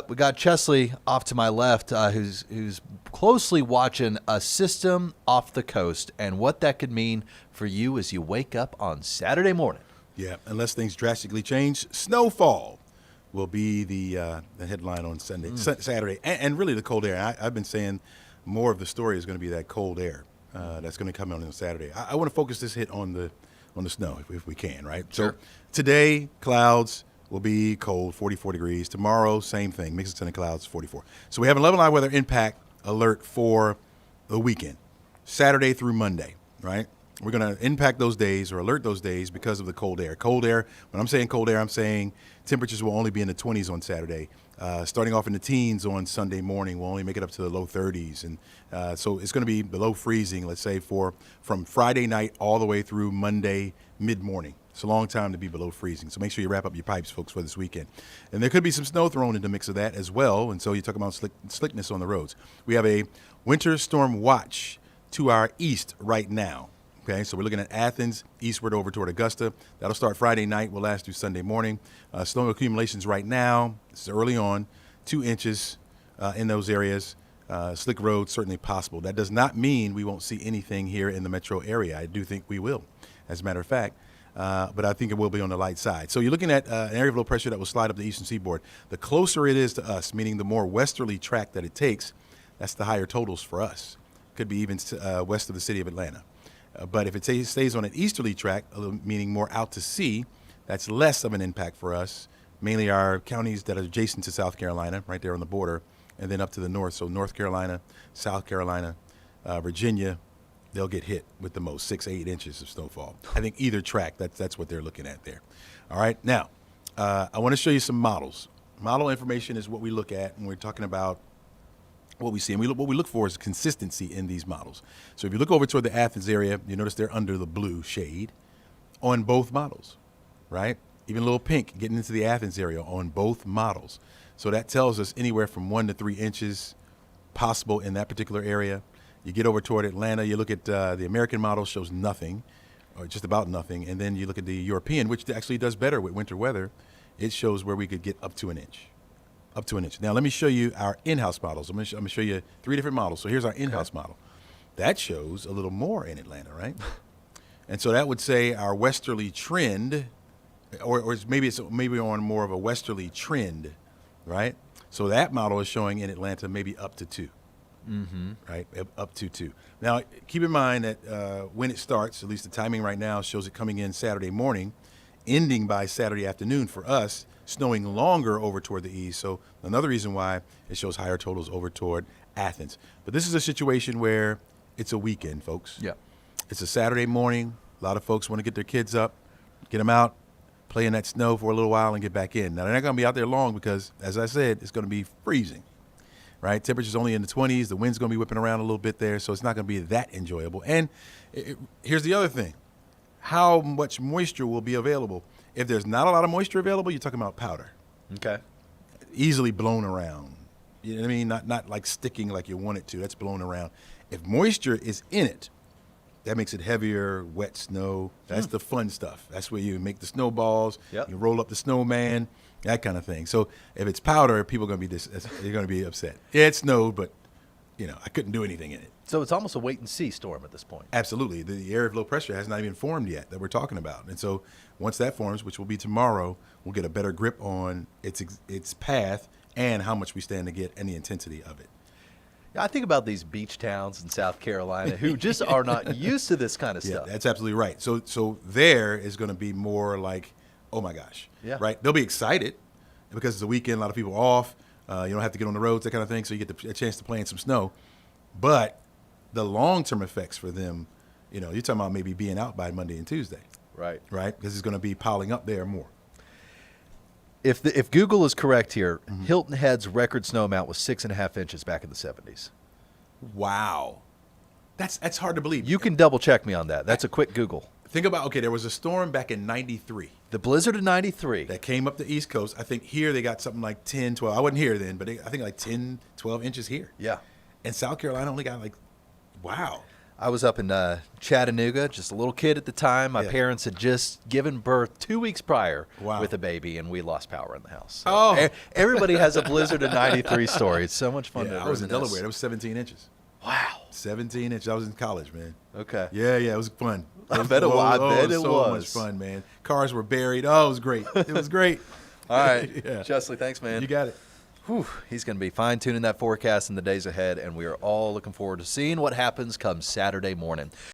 We got Chesley off to my left, who's closely watching a system off the coast and what that could mean for you as you wake up on Saturday morning. Yeah, unless things drastically change, snowfall will be the headline on Saturday, and really the cold air. I've been saying more of the story is going to be that cold air that's going to come on Saturday. I want to focus this hit on the snow if we can, right? Sure. So today, clouds will be cold, 44 degrees. Tomorrow, same thing, mixed sun and clouds, 44. So we have an 11-hour weather impact alert for the weekend, Saturday through Monday, right? We're going to impact those days or alert those days because of the cold air. Cold air, when I'm saying cold air, I'm saying temperatures will only be in the 20s on Saturday. Starting off in the teens on Sunday morning, we'll only make it up to the low 30s. And so it's going to be below freezing, let's say, from Friday night all the way through Monday mid-morning. It's a long time to be below freezing. So make sure you wrap up your pipes, folks, for this weekend. And there could be some snow thrown in the mix of that as well. And so you're talking about slickness on the roads. We have a winter storm watch to our east right now. Okay, so we're looking at Athens, eastward over toward Augusta. That'll start Friday night, will last through Sunday morning. Snow accumulations right now, this is early on, 2 inches in those areas. Slick roads, certainly possible. That does not mean we won't see anything here in the metro area. I do think we will, as a matter of fact. But I think it will be on the light side. So you're looking at an area of low pressure that will slide up the eastern seaboard. The closer it is to us, meaning the more westerly track that it takes, that's the higher totals for us. Could be even west of the city of Atlanta. But if it stays on an easterly track, meaning more out to sea, that's less of an impact for us, mainly our counties that are adjacent to South Carolina, right there on the border, and then up to the north. So North Carolina, South Carolina, Virginia, they'll get hit with the most, 6, 8 inches of snowfall. I think either track, that's what they're looking at there. All right, now, I want to show you some models. Model information is what we look at when we're talking about what we see. And what we look for is consistency in these models. So if you look over toward the Athens area, you notice they're under the blue shade on both models, right? Even a little pink getting into the Athens area on both models. So that tells us anywhere from 1 to 3 inches possible in that particular area. You get over toward Atlanta, you look at the American model, shows nothing, or just about nothing. And then you look at the European, which actually does better with winter weather. It shows where we could get up to an inch. Up to an inch. Now, let me show you our in-house models. I'm going to show you 3 different models. So here's our in-house model. That shows a little more in Atlanta, right? And so that would say our westerly trend, or maybe it's on more of a westerly trend, right? So that model is showing in Atlanta maybe up to 2. Mm-hmm. Right, up to 2. Now, keep in mind that when it starts, at least the timing right now shows it coming in Saturday morning, ending by Saturday afternoon for us, snowing longer over toward the east. So another reason why it shows higher totals over toward Athens. But this is a situation where it's a weekend, folks. Yeah. It's a Saturday morning. A lot of folks want to get their kids up, get them out, play in that snow for a little while and get back in. Now, they're not going to be out there long because, as I said, it's going to be freezing. Right, temperature's only in the 20s. The wind's going to be whipping around a little bit there, so it's not going to be that enjoyable. And here's the other thing. How much moisture will be available? If there's not a lot of moisture available, you're talking about powder. Okay. Easily blown around. You know what I mean? Not like sticking like you want it to. That's blown around. If moisture is in it, that makes it heavier, wet snow. That's the fun stuff. That's where you make the snowballs. Yep. You roll up the snowman. That kind of thing. So if it's powder, people are going to be they're going to be upset. Yeah, it snowed, but I couldn't do anything in it. So it's almost a wait and see storm at this point. Absolutely. The area of low pressure has not even formed yet that we're talking about. And so once that forms, which will be tomorrow, we'll get a better grip on its path and how much we stand to get and the intensity of it. I think about these beach towns in South Carolina who just are not used to this kind of stuff. Yeah, that's absolutely right. So there is going to be more like, oh my gosh, yeah, right? They'll be excited because it's a weekend, a lot of people are off. You don't have to get on the roads, that kind of thing, so you get a chance to play in some snow. But the long-term effects for them, you're talking about maybe being out by Monday and Tuesday. Right. Right? Because it's going to be piling up there more. If Google is correct here, Hilton Head's record snow amount was 6.5 inches back in the 70s. Wow. That's hard to believe. You can double check me on that. That's a quick Google. Think about, there was a storm back in 93. The blizzard of 93. That came up the East Coast. I think here they got something like 10, 12. I wasn't here then, but I think like 10, 12 inches here. Yeah. And South Carolina only got wow. I was up in Chattanooga, just a little kid at the time. My Yeah. parents had just given birth 2 weeks prior Wow. with a baby, and we lost power in the house. So Oh. everybody has a Blizzard of 93 story. It's so much fun to I was in reminisce. Delaware. That was 17 inches. Wow. 17 inches. I was in college, man. Okay. Yeah, it was fun. I bet it was was. so much fun, man. Cars were buried. Oh, it was great. It was great. All right. Yeah. Chesley, thanks, man. You got it. Whew, he's going to be fine-tuning that forecast in the days ahead, and we are all looking forward to seeing what happens come Saturday morning.